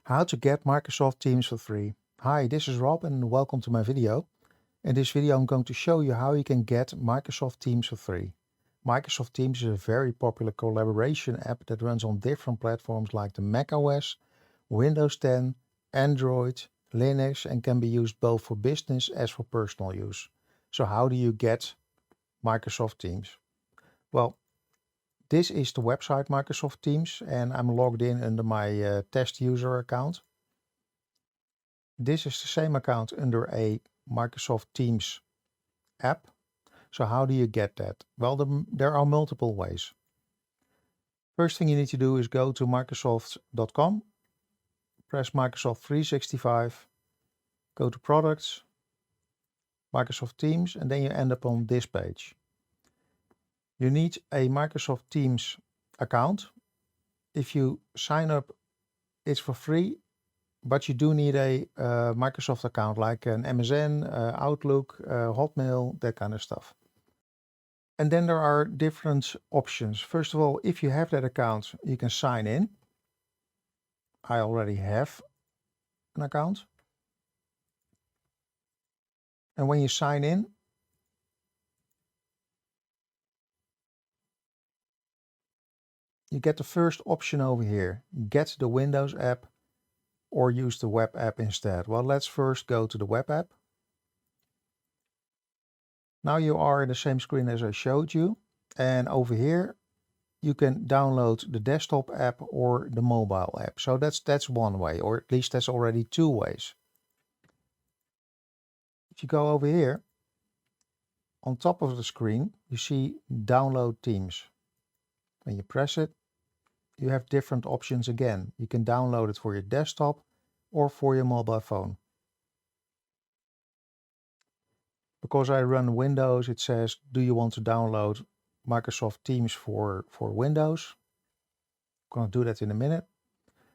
How to get Microsoft Teams for free. Hi, this is Rob and welcome to my video. In this video I'm going to show you how you can get Microsoft Teams for free. Microsoft Teams is a very popular collaboration app that runs on different platforms like the Mac OS, Windows 10, Android, Linux, and can be used both for business as for personal use. So how do you get Microsoft Teams? Well, this is the website Microsoft Teams and I'm logged in under my test user account. This is the same account under a Microsoft Teams app. So how do you get that? Well, there are multiple ways. First thing you need to do is go to Microsoft.com, press Microsoft 365, go to Products, Microsoft Teams, and then you end up on this page. You need a Microsoft Teams account. If you sign up, it's for free, but you do need a Microsoft account like an MSN, Outlook, Hotmail, that kind of stuff. And then there are different options. First of all, if you have that account, you can sign in. I already have an account. And when you sign in, you get the first option over here. Get the Windows app or use the web app instead. Well, let's first go to the web app. Now you are in the same screen as I showed you. And over here, you can download the desktop app or the mobile app. So that's one way, or at least that's already two ways. If you go over here, on top of the screen, you see download Teams. When you press it, you have different options again. You can download it for your desktop or for your mobile phone. Because I run Windows, it says, do you want to download Microsoft Teams for Windows? I'm going to do that in a minute.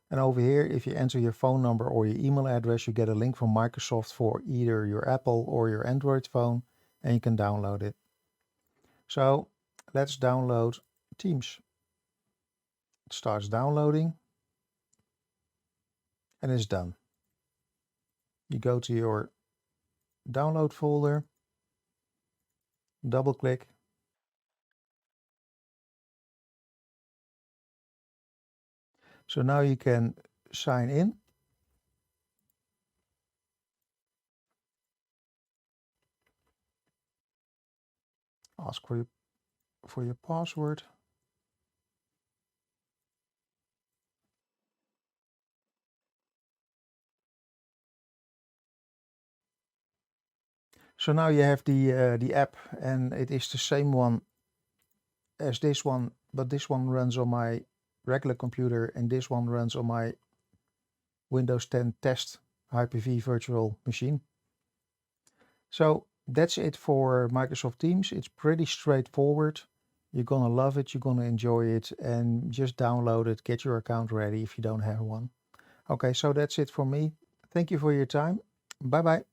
And over here, if you enter your phone number or your email address, you get a link from Microsoft for either your Apple or your Android phone, and you can download it. So let's download Teams. It starts downloading and it's done. You go to your download folder, double click. So now you can sign in. Ask for your password. So now you have the app, and it is the same one as this one, but this one runs on my regular computer and this one runs on my Windows 10 test Hyper-V virtual machine. So that's it for Microsoft Teams. It's pretty straightforward. You're gonna love it, you're gonna enjoy it, and just download it, get your account ready if you don't have one. Okay, so that's it for me. Thank you for your time. Bye bye.